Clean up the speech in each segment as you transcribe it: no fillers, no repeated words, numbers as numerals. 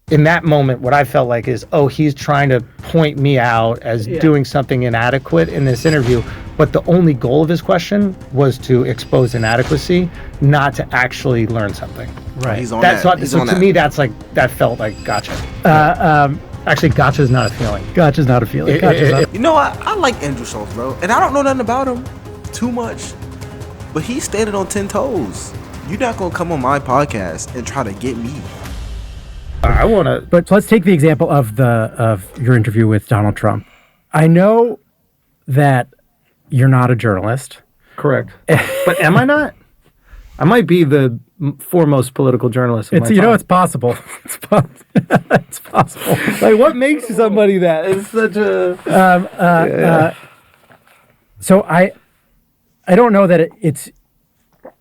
in that moment, what I felt like is, oh, he's trying to point me out as doing something inadequate in this interview. But the only goal of his question was to expose inadequacy, not to actually learn something. Right. He's on that's that. What, so to me, that's like, that felt like gotcha. Actually, gotcha is not a feeling. Gotcha's not a feeling. You know, I like Andrew Schulz, bro. And I don't know nothing about him too much. But he's standing on 10 toes. You're not going to come on my podcast and try to get me. I want to. But let's take the example of your interview with Donald Trump. I know that you're not a journalist. Correct. But am I not? I might be the foremost political journalist. It's possible. It's possible. Like, what makes somebody that? It's such a. So I don't know that it's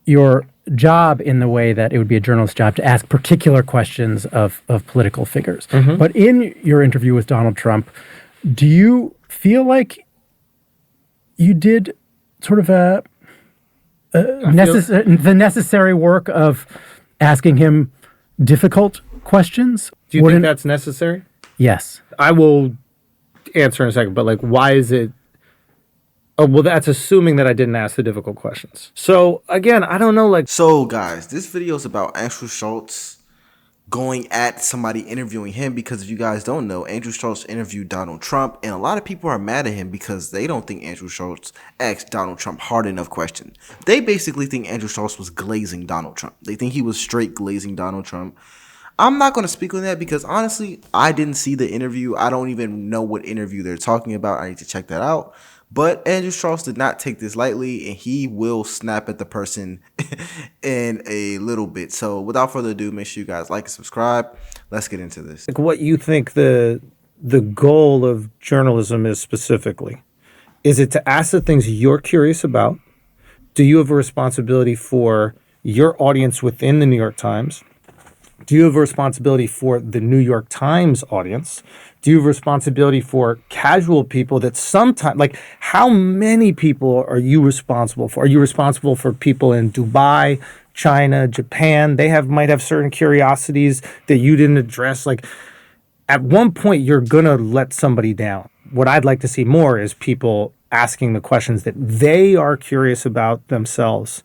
your job in the way that it would be a journalist's job to ask particular questions of political figures. Mm-hmm. But in your interview with Donald Trump, do you feel like you did sort of the necessary work of asking him difficult questions? Do you think that's necessary? Yes. I will answer in a second, but like, why is it? Oh, well, that's assuming that I didn't ask the difficult questions. So, again, I don't know, like... So, guys, this video is about Andrew Schulz going at somebody interviewing him because if you guys don't know, Andrew Schulz interviewed Donald Trump, and a lot of people are mad at him because they don't think Andrew Schulz asked Donald Trump hard enough questions. They basically think Andrew Schulz was glazing Donald Trump. They think he was straight glazing Donald Trump. I'm not going to speak on that because, honestly, I didn't see the interview. I don't even know what interview they're talking about. I need to check that out. But Andrew Schulz did not take this lightly, and he will snap at the person in a little bit. So without further ado, make sure you guys like and subscribe. Let's get into this. Like, what you think the goal of journalism is specifically? Is it to ask the things you're curious about? Do you have a responsibility for your audience within the New York Times? Do you have a responsibility for the New York Times audience? Do you have a responsibility for casual people that sometimes, like, how many people are you responsible for? Are you responsible for people in Dubai, China, Japan? They might have certain curiosities that you didn't address. Like, at one point, you're going to let somebody down. What I'd like to see more is people asking the questions that they are curious about themselves,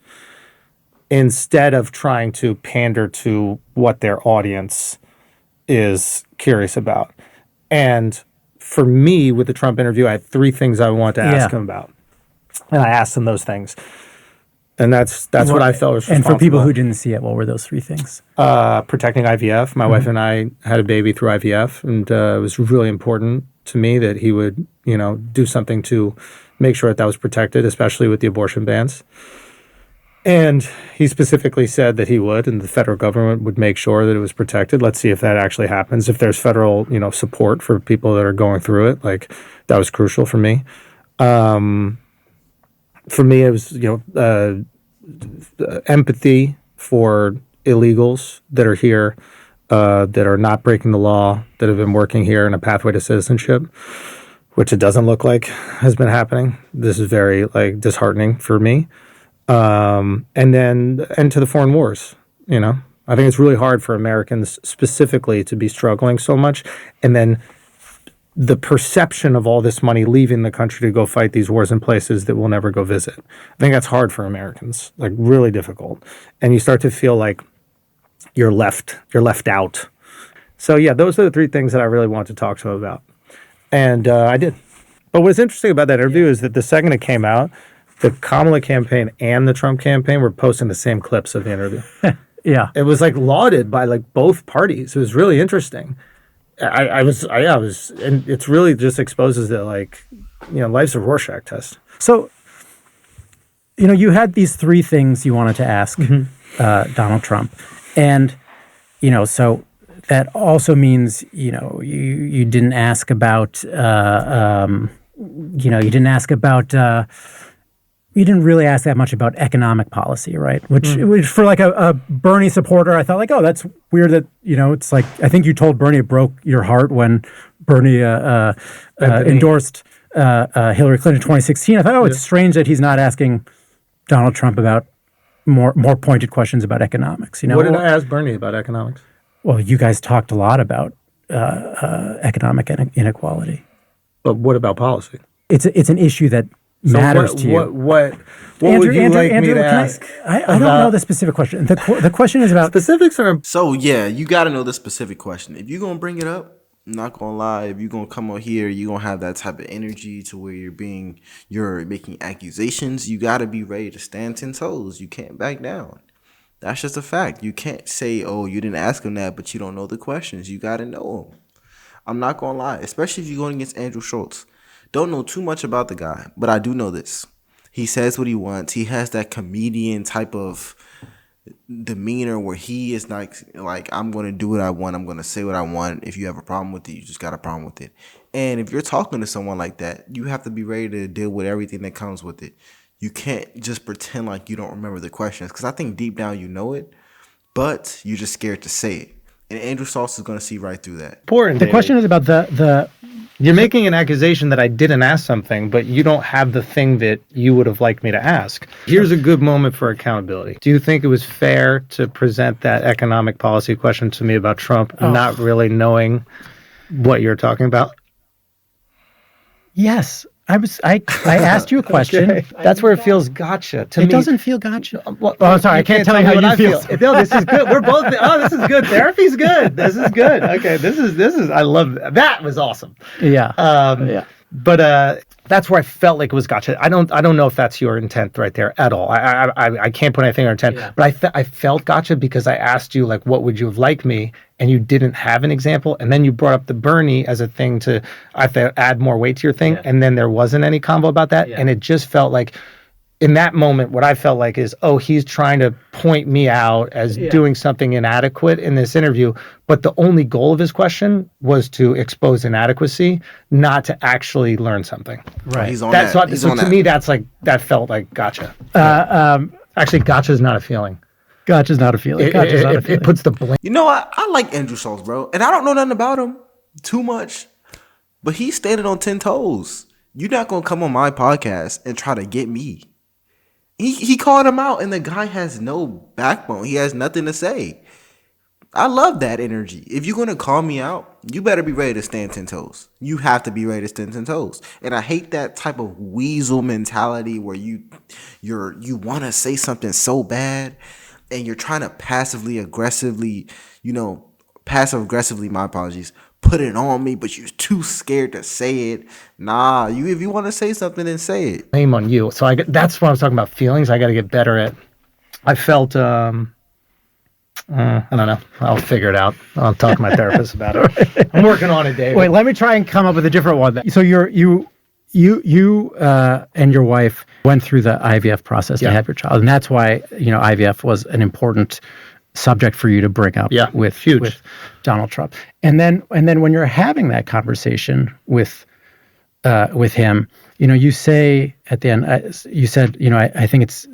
instead of trying to pander to what their audience is curious about. And for me, with the Trump interview, I had 3 things I wanted to ask him about. And I asked him those things. And that's what I felt was responsible. And for people who didn't see it, what were those 3 things? Protecting IVF. My wife and I had a baby through IVF, and it was really important to me that he would, do something to make sure that was protected, especially with the abortion bans. And he specifically said that he would, and the federal government would make sure that it was protected. Let's see if that actually happens. If there's federal, support for people that are going through it, like, that was crucial for me. For me, it was, empathy for illegals that are here, that are not breaking the law, that have been working here in a pathway to citizenship, which it doesn't look like has been happening. This is very, disheartening for me. And then end to the foreign wars. I think it's really hard for Americans specifically to be struggling so much. And then the perception of all this money leaving the country to go fight these wars in places that we'll never go visit. I think that's hard for Americans, like, really difficult. And you start to feel like you're left out. So yeah, those are the 3 things that I really want to talk to him about. And I did. But what's interesting about that interview is that the second it came out, the Kamala campaign and the Trump campaign were posting the same clips of the interview. Yeah. It was lauded by both parties. It was really interesting. I was, and it's really just exposes that life's a Rorschach test. So, you had these 3 things you wanted to ask Donald Trump. And, so that also means, you didn't ask about, you didn't really ask that much about economic policy, right? Which for a Bernie supporter, I thought that's weird that, it's I think you told Bernie it broke your heart when Bernie endorsed Hillary Clinton in 2016. I thought, it's strange that he's not asking Donald Trump about more pointed questions about economics. What did I ask Bernie about economics? Well, you guys talked a lot about economic inequality. But what about policy? It's an issue that So matters to you. What would you like me to ask? I don't know the specific question. The question is about Specifics are So yeah, you got to know the specific question. If you're gonna bring it up, I'm not gonna lie. If you're gonna come on here, you're gonna have that type of energy to where you're making accusations. You got to be ready to stand 10 toes. You can't back down. That's just a fact. You can't say, "Oh, you didn't ask him that," but you don't know the questions. You got to know them. I'm not gonna lie, especially if you're going against Andrew Schulz. Don't know too much about the guy, but I do know this. He says what he wants. He has that comedian type of demeanor where he is like I'm going to do what I want. I'm going to say what I want. If you have a problem with it, you just got a problem with it. And if you're talking to someone like that, you have to be ready to deal with everything that comes with it. You can't just pretend like you don't remember the questions, because I think deep down you know it, but you're just scared to say it. And Andrew Schulz is going to see right through that. important? the question is about the You're making an accusation that I didn't ask something, but you don't have the thing that you would have liked me to ask. Here's a good moment for accountability. Do you think it was fair to present that economic policy question to me about Trump, not really knowing what you're talking about? yes. I asked you a question. Okay. That's where it feels gotcha to me. It doesn't feel gotcha. Well, Oh, sorry. I can't tell you how what you I feel. No, this is good. We're both. Oh, this is good. Therapy's good. This is good. Okay, this is. I love that. That was awesome. Yeah. Yeah. But that's where I felt like it was gotcha. I don't know if that's your intent right there at all. I can't put anything on intent. Yeah. But I felt gotcha because I asked you, like, what would you have liked me, and you didn't have an example, and then you brought up the Bernie as a thing to add more weight to your thing, and then there wasn't any convo about that, and it just felt like, in that moment, what I felt like is, oh, he's trying to point me out as doing something inadequate in this interview, but the only goal of his question was to expose inadequacy, not to actually learn something. Right. He's on that. So to me, that's like, that felt like gotcha. Actually, gotcha is not a feeling. Gotcha's not a feeling. It puts the blame. You know, I like Andrew Schulz, bro. And I don't know nothing about him too much, but he's standing on 10 toes. You're not going to come on my podcast and try to get me. He called him out, and the guy has no backbone. He has nothing to say. I love that energy. If you're going to call me out, you better be ready to stand 10 toes. You have to be ready to stand 10 toes. And I hate that type of weasel mentality where you want to say something so bad, and you're trying to passive aggressively, my apologies, put it on me, but you're too scared to say it. Nah, if you want to say something, then say it. Blame on you. So that's what I was talking about. Feelings. I got to get better at. I felt. I don't know. I'll figure it out. I'll talk to my therapist about it. I'm working on it, David. Wait, let me try and come up with a different one. So you and your wife went through the IVF process to have your child, and that's why IVF was an important subject for you to bring up with Donald Trump. And then when you're having that conversation with him, you say at the end, you said, I think it's,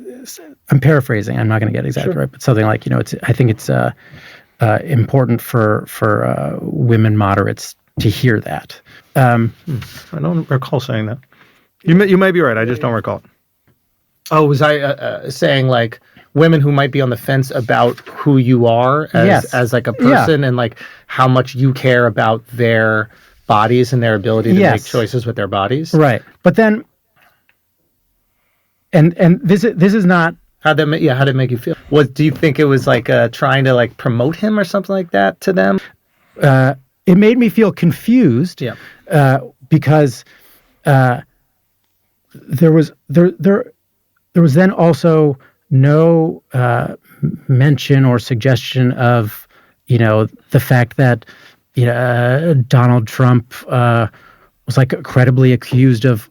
I'm paraphrasing, I'm not going to get it exactly right, but something like, I think it's important for women moderates to hear that. I don't recall saying that. You may be right. I just don't recall it. Oh, was I saying like women who might be on the fence about who you are as like a person and like how much you care about their bodies and their ability to make choices with their bodies? Right. But then, and this is not. How'd it make you feel? Do you think it was like trying to like promote him or something like that to them? It made me feel confused. Because there was then also no mention or suggestion of the fact that Donald Trump was like credibly accused of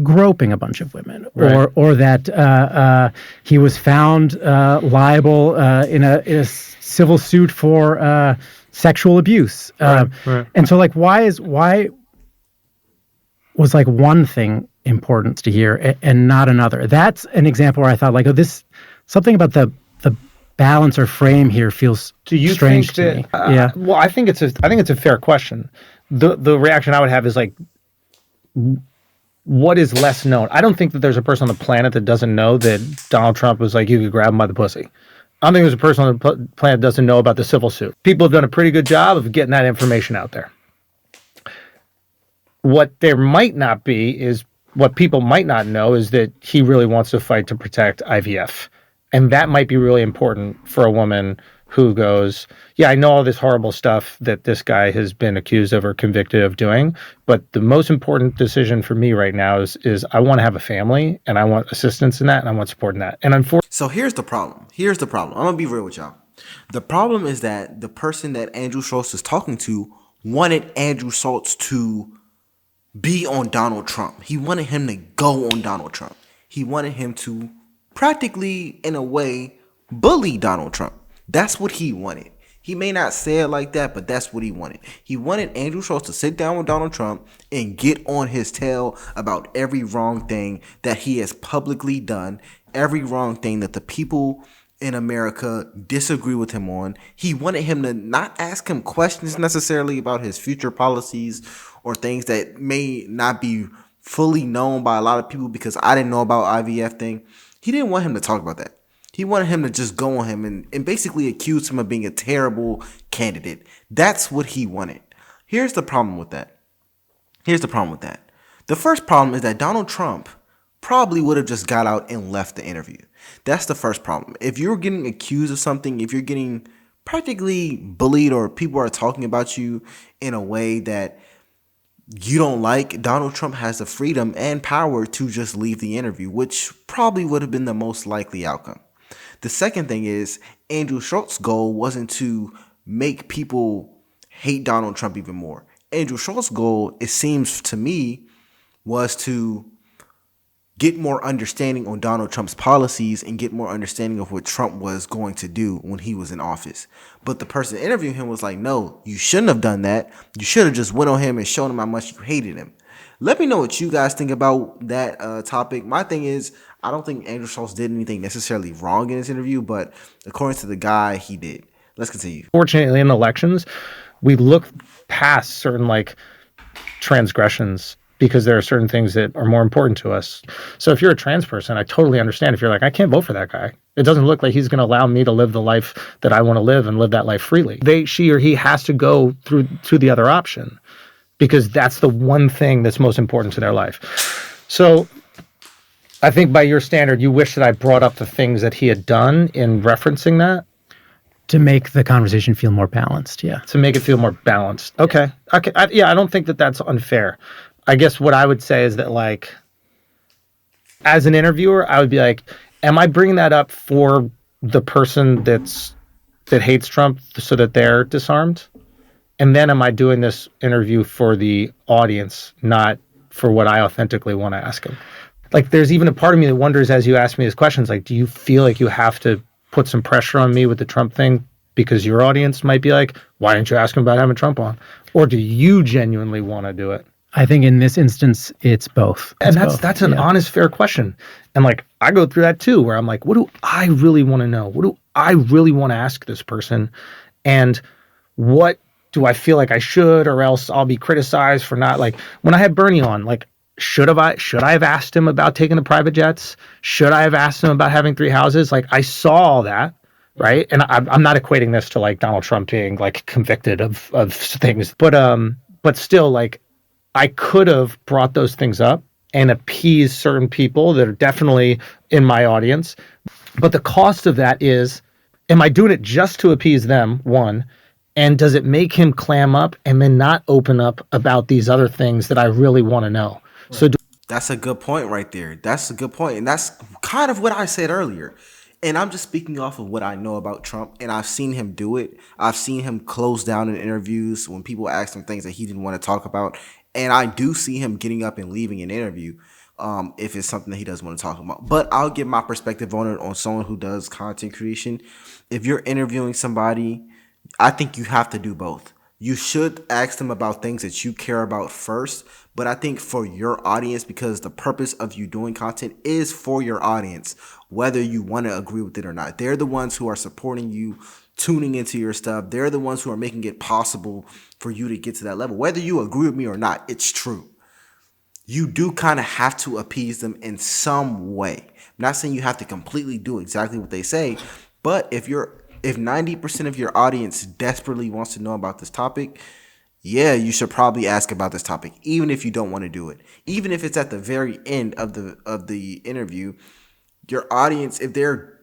groping a bunch of women, or that he was found liable in a civil suit for sexual abuse. And so like why was like one thing important to hear and not another? That's an example where I thought like, this something about the balance or frame here feels strange to me. Well, I think it's a fair question. The reaction I would have is like, what is less known? I don't think that there's a person on the planet that doesn't know that Donald Trump was like, you could grab him by the pussy. I don't think there's a person on the planet that doesn't know about the civil suit. People have done a pretty good job of getting that information out there. What there might not be is what people might not know is that he really wants to fight to protect IVF. And that might be really important for a woman who goes, yeah, I know all this horrible stuff that this guy has been accused of or convicted of doing, but the most important decision for me right now is I want to have a family, and I want assistance in that, and I want support in that. And unfortunately, So here's the problem. Here's the problem. I'm going to be real with y'all. The problem is that the person that Andrew Schulz is talking to wanted Andrew Schulz to be on Donald Trump. He wanted him to go on Donald Trump. He wanted him to practically, in a way, bully Donald Trump. That's what he wanted. He may not say it like that, but that's what he wanted. He wanted Andrew Schulz to sit down with Donald Trump and get on his tail about every wrong thing that he has publicly done, every wrong thing that the people in America disagree with him on. He wanted him to not ask him questions necessarily about his future policies or things that may not be fully known by a lot of people, because I didn't know about IVF thing. He didn't want him to talk about that. He wanted him to just go on him and basically accuse him of being a terrible candidate. That's what he wanted. Here's the problem with that. The first problem is that Donald Trump probably would have just got out and left the interview. That's the first problem. If you're getting accused of something, if you're getting practically bullied or people are talking about you in a way that you don't like, Donald Trump has the freedom and power to just leave the interview, which probably would have been the most likely outcome. The second thing is Andrew Schultz's goal wasn't to make people hate Donald Trump even more. Andrew Schultz's goal, it seems to me, was to get more understanding on Donald Trump's policies and get more understanding of what Trump was going to do when he was in office. But the person interviewing him was like, no, you shouldn't have done that. You should have just went on him and shown him how much you hated him. Let me know what you guys think about that topic. My thing is, I don't think Andrew Schulz did anything necessarily wrong in this interview, but according to the guy, he did. Let's continue. fortunately, in elections, we look past certain transgressions because there are certain things that are more important to us. So if you're a trans person, I totally understand if you're like, I can't vote for that guy. It doesn't look like he's going to allow me to live the life that I want to live and live that life freely. She or he has to go through to the other option because that's the one thing that's most important to their life. So I think by your standard, you wish that I brought up the things that he had done in referencing that. To make the conversation feel more balanced, yeah. To make it feel more balanced. Okay. I don't think that that's unfair. I guess what I would say is that, as an interviewer, I would be like, am I bringing that up for the person that hates Trump so that they're disarmed? And then am I doing this interview for the audience, not for what I authentically want to ask him? There's even a part of me that wonders as you ask me these questions, do you feel like you have to put some pressure on me with the Trump thing because your audience might be like, why didn't you ask him about having Trump on? Or do you genuinely want to do it? I think in this instance, it's both. That's an honest, fair question. And I go through that too, where I'm like, what do I really want to know? What do I really want to ask this person? And what do I feel like I should, or else I'll be criticized for not when I had Bernie on, should I have asked him about taking the private jets? Should I have asked him about having 3 houses? I saw all that, right? And I'm not equating this to Donald Trump being convicted of things, but still I could have brought those things up and appeased certain people that are definitely in my audience. But the cost of that is, am I doing it just to appease them? One, and does it make him clam up and then not open up about these other things that I really want to know? So that's a good point right there. That's a good point. And that's kind of what I said earlier. And I'm just speaking off of what I know about Trump. And I've seen him do it. I've seen him close down in interviews when people ask him things that he didn't want to talk about. And I do see him getting up and leaving an interview if it's something that he doesn't want to talk about. But I'll give my perspective on it on someone who does content creation. If you're interviewing somebody, I think you have to do both. You should ask them about things that you care about first. But I think for your audience, because the purpose of you doing content is for your audience, whether you want to agree with it or not. They're the ones who are supporting you, tuning into your stuff. They're the ones who are making it possible for you to get to that level. Whether you agree with me or not, it's true. You do kind of have to appease them in some way. I'm not saying you have to completely do exactly what they say, But if 90% of your audience desperately wants to know about this topic, yeah, you should probably ask about this topic, even if you don't want to do it. Even if it's at the very end of the interview, your audience, if they're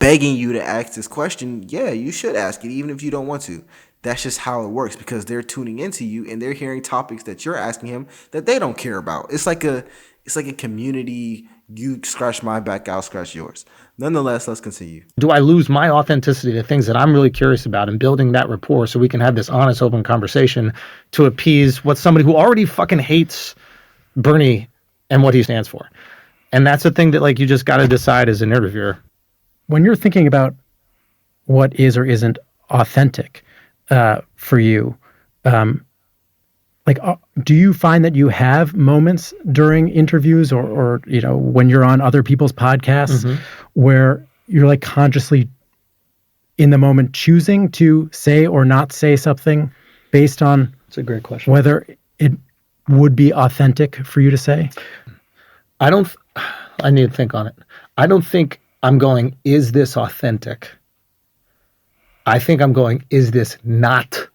begging you to ask this question, yeah, you should ask it, even if you don't want to. That's just how it works, because they're tuning into you and they're hearing topics that you're asking him that they don't care about. It's like a community. You scratch my back, I'll scratch yours. Nonetheless, let's continue. Do I lose my authenticity to things that I'm really curious about and building that rapport so we can have this honest, open conversation to appease what somebody who already fucking hates Bernie and what he stands for? And that's the thing that, like, you just got to decide as an interviewer. When you're thinking about what is or isn't authentic for you, do you find that you have moments during interviews or when you're on other people's podcasts where you're like consciously in the moment choosing to say or not say something based on That's a great question. whether it would be authentic for you to say? I need to think on it. I don't think I'm going, is this authentic? I think I'm going, is this not?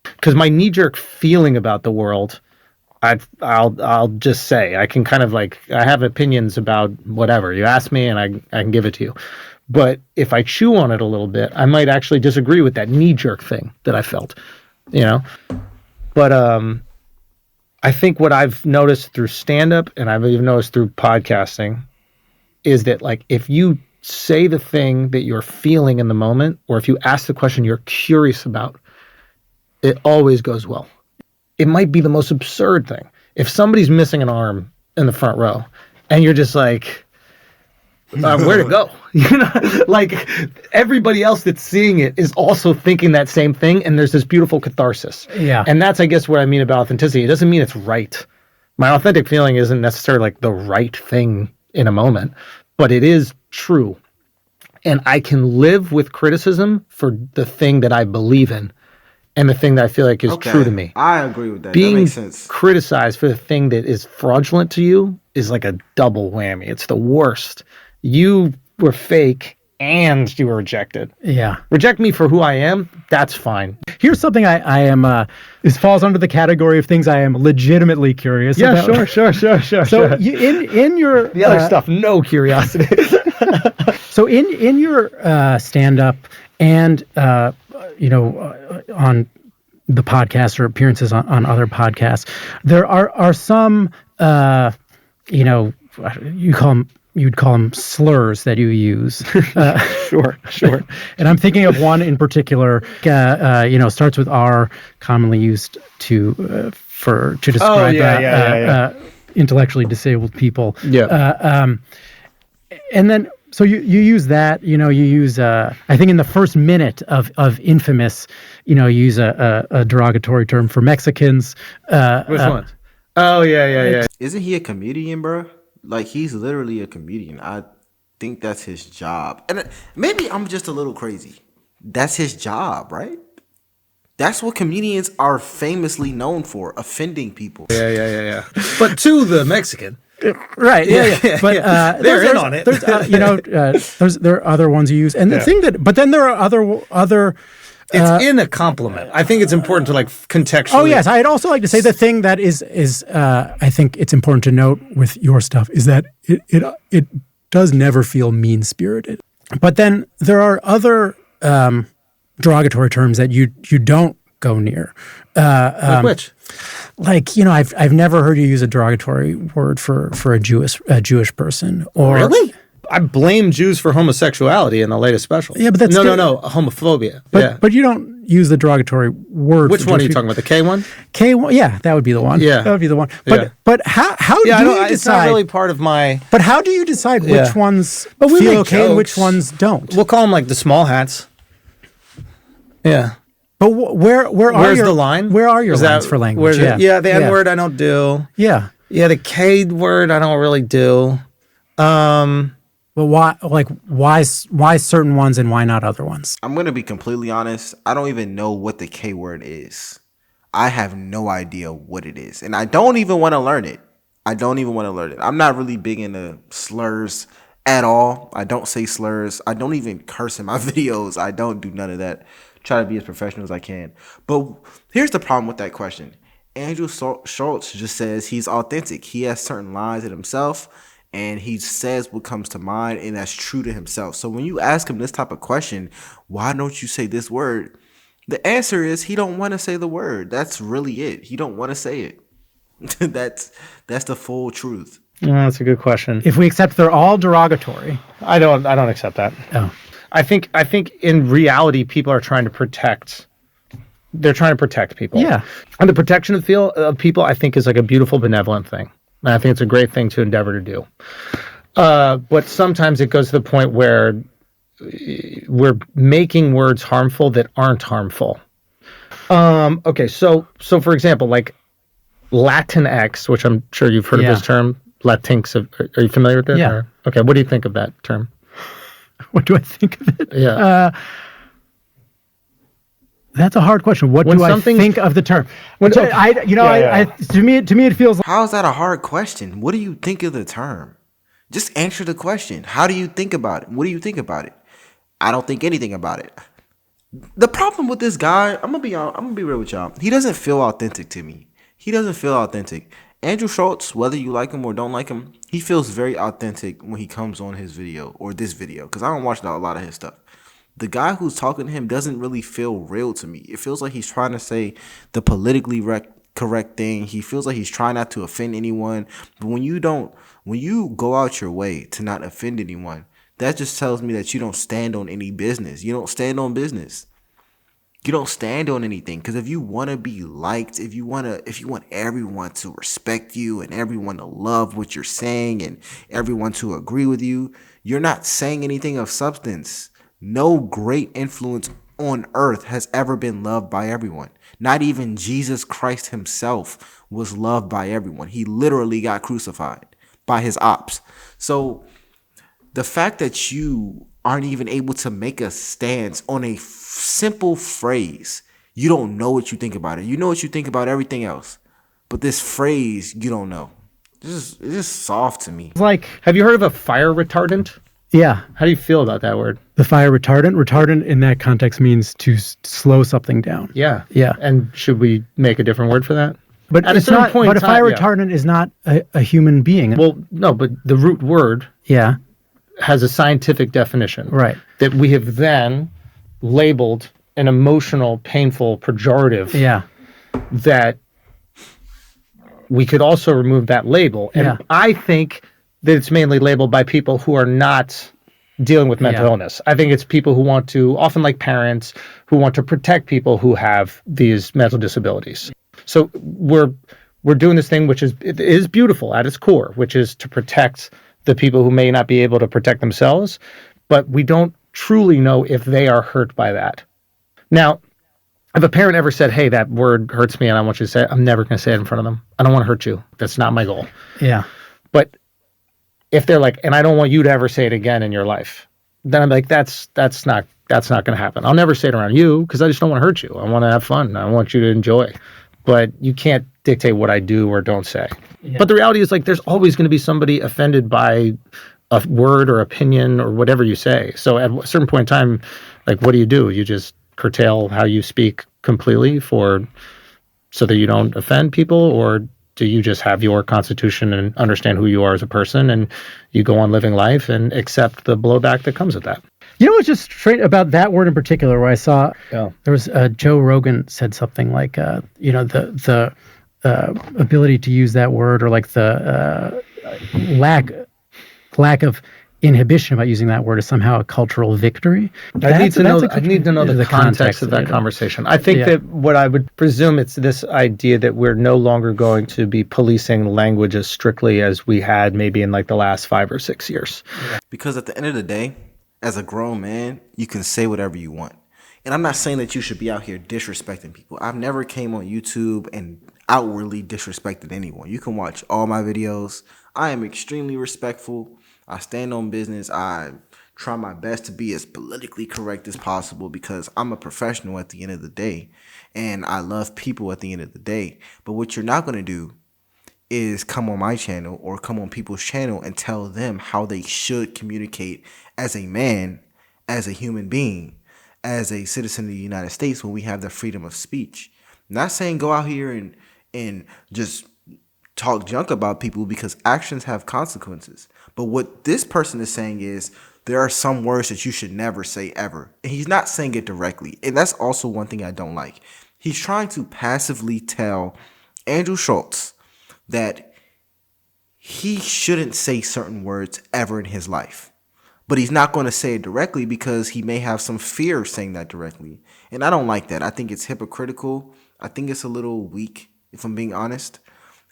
Because my knee-jerk feeling about the world, I'll just say, I can kind of like, I have opinions about whatever. You ask me and I can give it to you. But if I chew on it a little bit, I might actually disagree with that knee-jerk thing that I felt, But I think what I've noticed through stand-up, and I've even noticed through podcasting, is that, like, if you say the thing that you're feeling in the moment, or if you ask the question you're curious about, it always goes well. It might be the most absurd thing. If somebody's missing an arm in the front row and you're just like, where to go? Like, everybody else that's seeing it is also thinking that same thing, and there's this beautiful catharsis. Yeah. And that's, I guess, what I mean about authenticity. It doesn't mean it's right. My authentic feeling isn't necessarily like the right thing in a moment, but it is true. And I can live with criticism for the thing that I believe in and the thing that I feel like is true to me. I agree with that. Being that makes sense. criticized for the thing that is fraudulent to you is like a double whammy. It's the worst. You were fake and you were rejected. Yeah. Reject me for who I am, that's fine. Here's something I am, this falls under the category of things I am legitimately curious about. Sure. So in your... The other stuff, no curiosity. So in your stand-up and, on the podcast or appearances on other podcasts, there are some, you'd call them slurs that you use. Sure. And I'm thinking of one in particular, starts with R, commonly used to describe intellectually disabled people. Yeah. And then, so you use that, you use, I think in the first minute of Infamous, you use a derogatory term for Mexicans. Which one? Oh, yeah. Isn't he a comedian, bro? Like, he's literally a comedian. I think that's his job. And maybe I'm just a little crazy. That's his job, right? That's what comedians are famously known for, offending people. Yeah. But to the Mexican. Right. Yeah. But they're in on it. There are other ones you use, and the thing that, but then there are other. It's in a compliment. I think it's important to like contextually. Oh yes, I'd also like to say the thing that is I think it's important to note with your stuff is that it does never feel mean spirited. But then there are other derogatory terms that you don't go near. Like which? Like, I've never heard you use a derogatory word for a Jewish person. Or really? I blame Jews for homosexuality in the latest special. Yeah, but that's no, homophobia. But you don't use the derogatory word. Which one are you talking about? The K one? K1, yeah, that would be the one. Yeah, that would be the one. But how do you decide? It's not really part of my. But how do you decide which ones feel okay and which ones don't? We'll call them like the small hats. Yeah. But where's the line? Where are your lines for language? The N word I don't do. Yeah. Yeah, the K word I don't really do. But why certain ones and why not other ones? I'm going to be completely honest. I don't even know what the K word is. I have no idea what it is. And I don't even want to learn it. I'm not really big into slurs at all. I don't say slurs. I don't even curse in my videos. I don't do none of that. Try to be as professional as I can. But here's the problem with that question. Andrew Schulz just says he's authentic. He has certain lines in himself, and he says what comes to mind, and that's true to himself. So when you ask him this type of question, why don't you say this word? The answer is he don't want to say the word. That's really it. He don't want to say it. That's the full truth. That's a good question. If we accept they're all derogatory. I don't accept that. Oh. I think in reality, people are trying to protect. They're trying to protect people. Yeah. And the protection of people, I think, is like a beautiful, benevolent thing. And I think it's a great thing to endeavor to do. But sometimes it goes to the point where we're making words harmful that aren't harmful. Okay, so for example, like Latinx, which I'm sure you've heard of this term, Latinx. Are you familiar with it? Yeah. Okay, what do you think of that term? What do I think of it? Yeah. That's a hard question. What do I think of the term? To me, it feels like. How is that a hard question? What do you think of the term? Just answer the question. How do you think about it? What do you think about it? I don't think anything about it. The problem with this guy, I'm gonna be real with y'all. He doesn't feel authentic to me. He doesn't feel authentic. Andrew Schulz, whether you like him or don't like him, he feels very authentic when he comes on his video or this video, because I don't watch a lot of his stuff. The guy who's talking to him doesn't really feel real to me. It feels like he's trying to say the politically correct thing. He feels like he's trying not to offend anyone. But when you go out your way to not offend anyone, that just tells me that you don't stand on any business. You don't stand on business. You don't stand on anything. Because if you want to be liked, if you want everyone to respect you and everyone to love what you're saying and everyone to agree with you, you're not saying anything of substance. No great influence on earth has ever been loved by everyone. Not even Jesus Christ himself was loved by everyone. He literally got crucified by his ops. So the fact that you aren't even able to make a stance on a simple phrase, you don't know what you think about it. You know what you think about everything else. But this phrase, you don't know. It's just soft to me. Like, have you heard of a fire retardant? Yeah. How do you feel about that word? The fire retardant? Retardant in that context means to slow something down. Yeah. Yeah. And should we make a different word for that? But at it's a certain not. point But in a fire time, retardant is not a human being. Well, no, but the root word has a scientific definition. Right. That we have then labeled an emotional, painful, pejorative. Yeah. That we could also remove that label. And I think that it's mainly labeled by people who are not dealing with mental illness. I think it's people who want to, often like parents, who want to protect people who have these mental disabilities. So we're doing this thing, which is beautiful at its core, which is to protect the people who may not be able to protect themselves, but we don't truly know if they are hurt by that. Now, if a parent ever said, hey, that word hurts me and I want you to say it, I'm never going to say it in front of them. I don't want to hurt you. That's not my goal. Yeah. But if they're like, and I don't want you to ever say it again in your life, then I'm like, that's not going to happen. I'll never say it around you because I just don't want to hurt you. I want to have fun. I want you to enjoy. But you can't dictate what I do or don't say. Yeah. But the reality is, like, there's always going to be somebody offended by a word or opinion or whatever you say. So at a certain point in time, like, what do? You just curtail how you speak completely so that you don't offend people? Or do you just have your constitution and understand who you are as a person and you go on living life and accept the blowback that comes with that? You know what's just straight about that word in particular, where I saw there was Joe Rogan said something like, the ability to use that word, or like the lack of inhibition about using that word is somehow a cultural victory. I need to know the context of that conversation. I think that what I would presume, it's this idea that we're no longer going to be policing language as strictly as we had maybe in like the last 5 or 6 years. Because at the end of the day, as a grown man, you can say whatever you want. And I'm not saying that you should be out here disrespecting people. I've never came on YouTube and outwardly disrespected anyone. You can watch all my videos. I am extremely respectful. I stand on business. I try my best to be as politically correct as possible because I'm a professional at the end of the day. And I love people at the end of the day. But what you're not going to do is come on my channel or come on people's channel and tell them how they should communicate as a man, as a human being, as a citizen of the United States when we have the freedom of speech. Not saying go out here and just talk junk about people, because actions have consequences. But what this person is saying is there are some words that you should never say ever. And he's not saying it directly. And that's also one thing I don't like. He's trying to passively tell Andrew Schulz that he shouldn't say certain words ever in his life. But he's not going to say it directly because he may have some fear of saying that directly. And I don't like that. I think it's hypocritical. I think it's a little weak, if I'm being honest.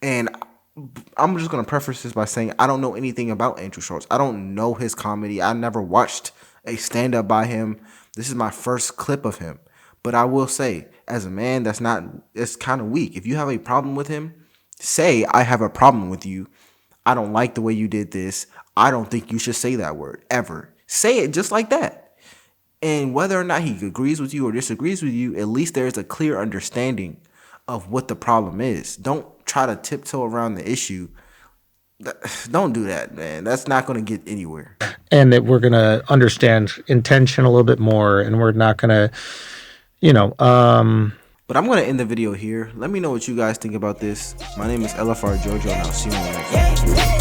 And I'm just going to preface this by saying I don't know anything about Andrew Schulz. I don't know his comedy. I never watched a stand-up by him. This is my first clip of him. But I will say, as a man, it's kind of weak. If you have a problem with him, say, I have a problem with you. I don't like the way you did this. I don't think you should say that word ever. Say it just like that. And whether or not he agrees with you or disagrees with you, at least there's a clear understanding of what the problem is. Don't try to tiptoe around the issue. Don't do that, man. That's not going to get anywhere. And that we're going to understand intention a little bit more, and we're not going to, But I'm going to end the video here. Let me know what you guys think about this. My name is LFR Jojo, and I'll see you in the next episode.